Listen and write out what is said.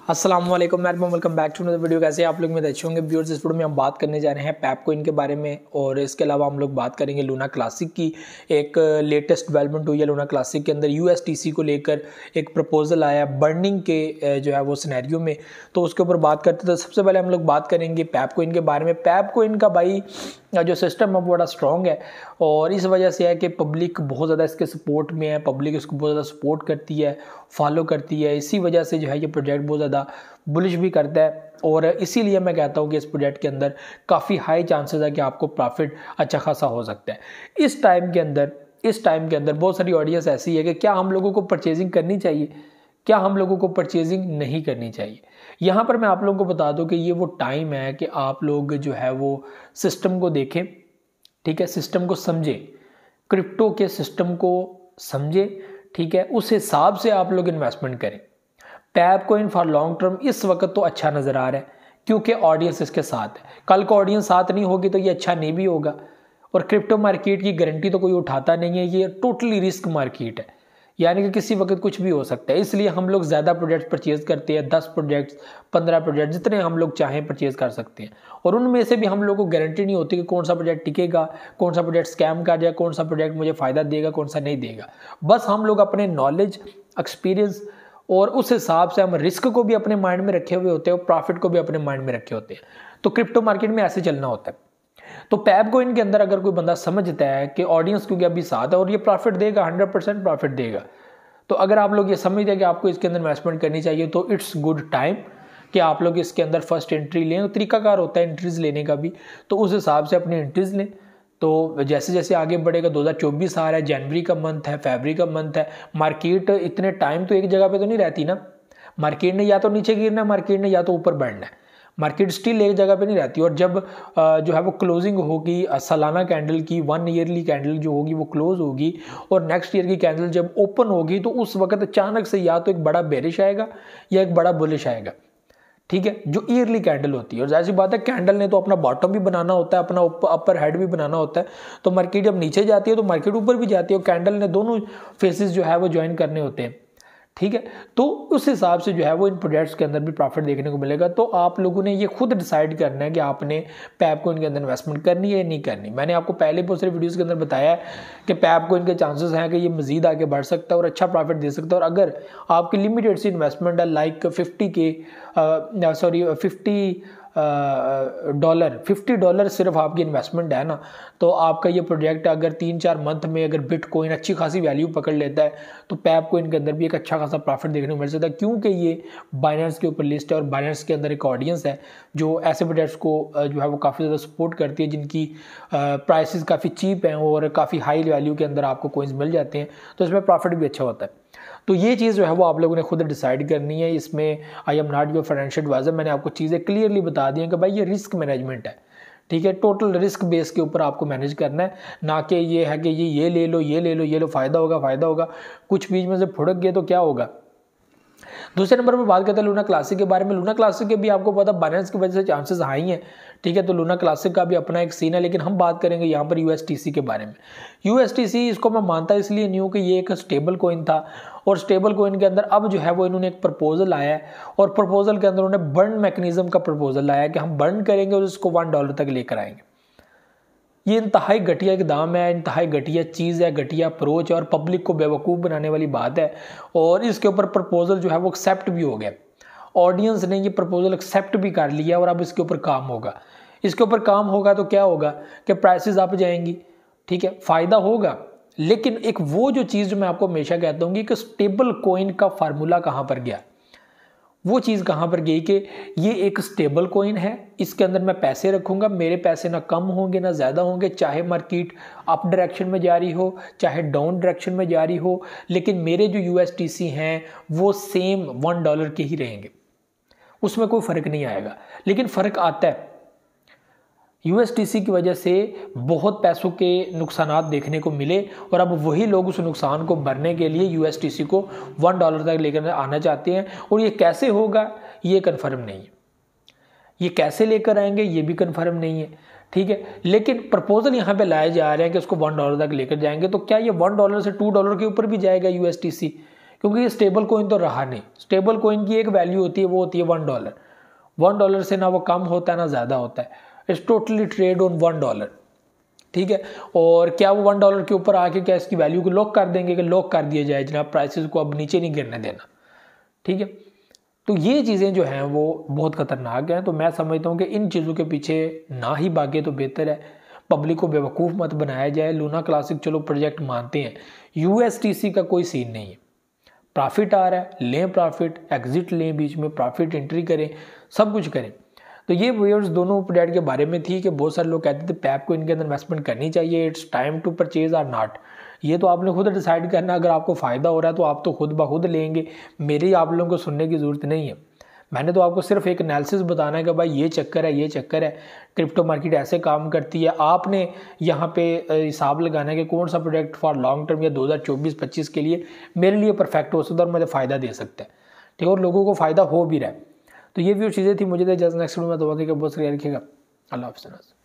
अस्सलाम वालेकुम welcome back to another video. कैसे आप लोग में अच्छे होंगे व्यूअर्स। इस वीडियो में हम बात करने जा रहे हैं पैप कॉइन के बारे में और इसके अलावा हम लोग बात करेंगे लूना क्लासिक की। एक लेटेस्ट डेवलपमेंट हुई है लूना क्लासिक के अंदर। यूएसटीसी को लेकर एक प्रपोजल आया बर्निंग के जो है वो सिनेरियो में, तो उसके ऊपर बात करते। तो सबसे पहले हम लोग बात करेंगे पैप कॉइन के बारे में। पैप कॉइन का भाई जो सिस्टम है वो बड़ा स्ट्रॉन्ग है और इस वजह से है कि पब्लिक बहुत ज़्यादा इसके सपोर्ट में है, पब्लिक इसको बहुत ज़्यादा सपोर्ट करती है, फॉलो करती है। इसी वजह से जो है ये प्रोजेक्ट बहुत ज़्यादा बुलिश भी करता है और इसीलिए मैं कहता हूँ कि इस प्रोजेक्ट के अंदर काफ़ी हाई चांसेस है कि आपको प्रॉफिट अच्छा खासा हो सकता है। इस टाइम के अंदर बहुत सारी ऑडियंस ऐसी है कि क्या हम लोगों को परचेजिंग करनी चाहिए, क्या हम लोगों को परचेजिंग नहीं करनी चाहिए। यहाँ पर मैं आप लोगों को बता दूं कि ये वो टाइम है कि आप लोग जो है वो सिस्टम को देखें, ठीक है, सिस्टम को समझें, क्रिप्टो के सिस्टम को समझें, ठीक है, उस हिसाब से आप लोग इन्वेस्टमेंट करें। Pepe coin for long term इस वक्त तो अच्छा नज़र आ रहा है क्योंकि ऑडियंस इसके साथ है। कल को ऑडियंस साथ नहीं होगी तो ये अच्छा नहीं भी होगा। और क्रिप्टो मार्केट की गारंटी तो कोई उठाता नहीं है, ये टोटली रिस्क मार्केट है, यानी कि किसी वक्त कुछ भी हो सकता है। इसलिए हम लोग ज़्यादा प्रोजेक्ट्स परचेज करते हैं, 10 प्रोजेक्ट्स, 15 प्रोजेक्ट, जितने हम लोग चाहें परचेज कर सकते हैं। और उनमें से भी हम लोग को गारंटी नहीं होती कि कौन सा प्रोजेक्ट टिकेगा, कौन सा प्रोजेक्ट स्कैम कर जाए, कौन सा प्रोजेक्ट मुझे फ़ायदा देगा, कौन सा नहीं देगा। बस हम लोग अपने नॉलेज, एक्सपीरियंस और उस हिसाब से हम रिस्क को भी अपने माइंड में रखे हुए होते हैं और प्रॉफिट को भी अपने माइंड में रखे होते हैं। तो क्रिप्टो मार्केट में ऐसे चलना होता है। तो पैप कॉइन के अंदर अगर कोई बंदा समझता है कि ऑडियंस क्योंकि अभी साथ है और ये प्रॉफिट देगा, 100% प्रॉफिट देगा, तो अगर आप लोग ये समझते हैं कि आपको इसके अंदर इन्वेस्टमेंट करनी चाहिए तो इट्स गुड टाइम कि आप लोग इसके अंदर फर्स्ट एंट्री लें। तो तरीकाकार होता है एंट्रीज लेने का भी, तो उस हिसाब से अपनी एंट्रीज लें। तो जैसे जैसे आगे बढ़ेगा, 2024 आ रहा है, जनवरी का मंथ है, फरवरी का मंथ है, मार्केट इतने टाइम तो एक जगह पे तो नहीं रहती ना। मार्केट ने या तो नीचे गिरना है, मार्केट ने या तो ऊपर बढ़ना है, मार्केट स्टिल एक जगह पे नहीं रहती। और जब जो है वो क्लोजिंग होगी सालाना कैंडल की, 1 ईयरली कैंडल जो होगी वो क्लोज होगी और नेक्स्ट ईयर की कैंडल जब ओपन होगी तो उस वक्त अचानक से या तो एक बड़ा बेरिश आएगा या एक बड़ा बुलिश आएगा, ठीक है, जो ईयरली कैंडल होती है। और जाहिर सी बात है कैंडल ने तो अपना बॉटम भी बनाना होता है, अपना अपर हेड भी बनाना होता है। तो मार्केट जब नीचे जाती है तो मार्केट ऊपर भी जाती है और कैंडल ने दोनों फेसेस जो है वो ज्वाइन करने होते हैं, ठीक है। तो उस हिसाब से जो है वो इन प्रोजेक्ट्स के अंदर भी प्रॉफिट देखने को मिलेगा। तो आप लोगों ने ये खुद डिसाइड करना है कि आपने पैप कॉइन के अंदर इन्वेस्टमेंट करनी है या नहीं करनी। मैंने आपको पहले बहुत सारे वीडियोस के अंदर बताया है कि पैप कॉइन के चांसेस हैं कि ये मजीद आगे बढ़ सकता है और अच्छा प्रॉफिट दे सकता है। और अगर आपकी लिमिटेड सी इन्वेस्टमेंट है लाइक $50 सिर्फ आपकी इन्वेस्टमेंट है ना, तो आपका ये प्रोजेक्ट अगर 3-4 मंथ में अगर बिटकॉइन अच्छी खासी वैल्यू पकड़ लेता है तो पैप कॉइन के अंदर भी एक अच्छा खासा प्रॉफिट देखने को मिल सकता है क्योंकि ये बाइनेंस के ऊपर लिस्ट है और बाइनेंस के अंदर एक ऑडियंस है जो ऐसे प्रोजेक्ट्स को जो है वो काफ़ी ज़्यादा सपोर्ट करती है, जिनकी प्राइसेस काफ़ी चीप हैं और काफ़ी हाई वैल्यू के अंदर आपको कॉइन्स मिल जाते हैं, तो इसमें प्रॉफिट भी अच्छा होता है। तो ये चीज़ जो है वो आप लोगों ने खुद डिसाइड करनी है। इसमें I am not your financial advisor, मैंने आपको चीज़ें क्लियरली बता दी हैं कि भाई ये रिस्क मैनेजमेंट है, ठीक है, टोटल रिस्क बेस के ऊपर आपको मैनेज करना है, ना कि ये है कि ये ले लो, ये ले लो, ये लो, फ़ायदा होगा, कुछ बीच में से फुड़क गए तो क्या होगा। दूसरे नंबर पर बात करते हैं लूना क्लासिक के बारे में। लूना क्लासिक के भी आपको पता बाइनेंस की वजह से चांसेस हाई हैं, ठीक है, तो लूना क्लासिक का भी अपना एक सीन है। लेकिन हम बात करेंगे यहाँ पर यूएसटीसी के बारे में। यूएसटीसी इसको मैं मानता इसलिए नहीं हूँ कि ये एक स्टेबल कॉइन था और स्टेबल कॉइन के अंदर अब जो है वो इन्होंने एक प्रपोजल लाया है और प्रपोजल के अंदर उन्होंने बर्न मैकेनिज्म का प्रपोजल लाया है कि हम बर्न करेंगे और इसको $1 तक लेकर आएंगे। ये इंतहाई घटिया इकदाम है, इंतहाई घटिया चीज़ है, घटिया अप्रोच है और पब्लिक को बेवकूफ़ बनाने वाली बात है। और इसके ऊपर प्रपोजल जो है वो एक्सेप्ट भी हो गया, ऑडियंस ने ये प्रपोजल एक्सेप्ट भी कर लिया और अब इसके ऊपर काम होगा। इसके ऊपर काम होगा तो क्या होगा कि प्राइसेस अप जाएंगी, ठीक है, फ़ायदा होगा। लेकिन एक वो जो चीज़ जो मैं आपको हमेशा कहता हूँ कि स्टेबल कॉइन का फार्मूला कहाँ पर गया, वो चीज़ कहाँ पर गई कि ये एक स्टेबल कॉइन है, इसके अंदर मैं पैसे रखूँगा, मेरे पैसे ना कम होंगे ना ज़्यादा होंगे, चाहे मार्केट अप डायरेक्शन में जा रही हो चाहे डाउन डायरेक्शन में जा रही हो, लेकिन मेरे जो यूएसटीसी हैं वो सेम $1 के ही रहेंगे, उसमें कोई फ़र्क नहीं आएगा। लेकिन फ़र्क आता है, यूएसटीसी की वजह से बहुत पैसों के नुकसानात देखने को मिले और अब वही लोग उस नुकसान को भरने के लिए यूएसटीसी को $1 तक लेकर आना चाहते हैं। और ये कैसे होगा ये कन्फर्म नहीं है, ये कैसे लेकर आएंगे ये भी कन्फर्म नहीं है, ठीक है। लेकिन प्रपोजल यहाँ पे लाए जा रहे हैं कि उसको $1 तक लेकर जाएंगे। तो क्या ये $1 से $2 के ऊपर भी जाएगा यूएसटीसी? क्योंकि ये स्टेबल कॉइन तो रहा नहीं। स्टेबल कॉइन की एक वैल्यू होती है, वो होती है $1। $1 से ना वो कम होता है ना ज़्यादा होता है। इट्स टोटली ट्रेड ऑन $1, ठीक है। और क्या वो $1 के ऊपर आके क्या इसकी वैल्यू को लॉक कर देंगे कि लॉक कर दिया जाए जनाब, प्राइसेस को अब नीचे नहीं गिरने देना, ठीक है। तो ये चीज़ें जो हैं वो बहुत ख़तरनाक हैं। तो मैं समझता हूँ कि इन चीज़ों के पीछे ना ही भागे तो बेहतर है। पब्लिक को बेवकूफ़ मत बनाया जाए। लूना क्लासिक चलो प्रोजेक्ट मानते हैं, USTC का कोई सीन नहीं है। प्रॉफिट आ रहा है, लें प्रॉफिट, एग्जिट लें, बीच में प्रॉफिट एंट्री करें, सब कुछ करें। तो ये व्यूअर्स दोनों प्रोडक्ट के बारे में थी कि बहुत सारे लोग कहते थे पैप को इनके अंदर इन्वेस्टमेंट करनी चाहिए, it's time to purchase or not. ये तो आपने खुद डिसाइड करना, अगर आपको फ़ायदा हो रहा है तो आप तो खुद ब खुद लेंगे, मेरी आप लोगों को सुनने की ज़रूरत नहीं है। मैंने तो आपको सिर्फ एक एनालिसिस बताना है कि भाई ये चक्कर है, ये चक्कर है, क्रिप्टो मार्केट ऐसे काम करती है। आपने यहाँ पे हिसाब लगाना है कि कौन सा प्रोडक्ट फॉर लॉन्ग टर्म या 2024-25 के लिए मेरे लिए परफेक्ट हो सकता है और मुझे फ़ायदा दे सकता है, ठीक है, और लोगों को फ़ायदा हो भी रहा है। तो ये भी चीज़ें थी। मुझे तो जस्ट नेक्स्ट वीडियो में दवा के बहुत सारी रखिएगा। अल्लाह हाफ़िज़।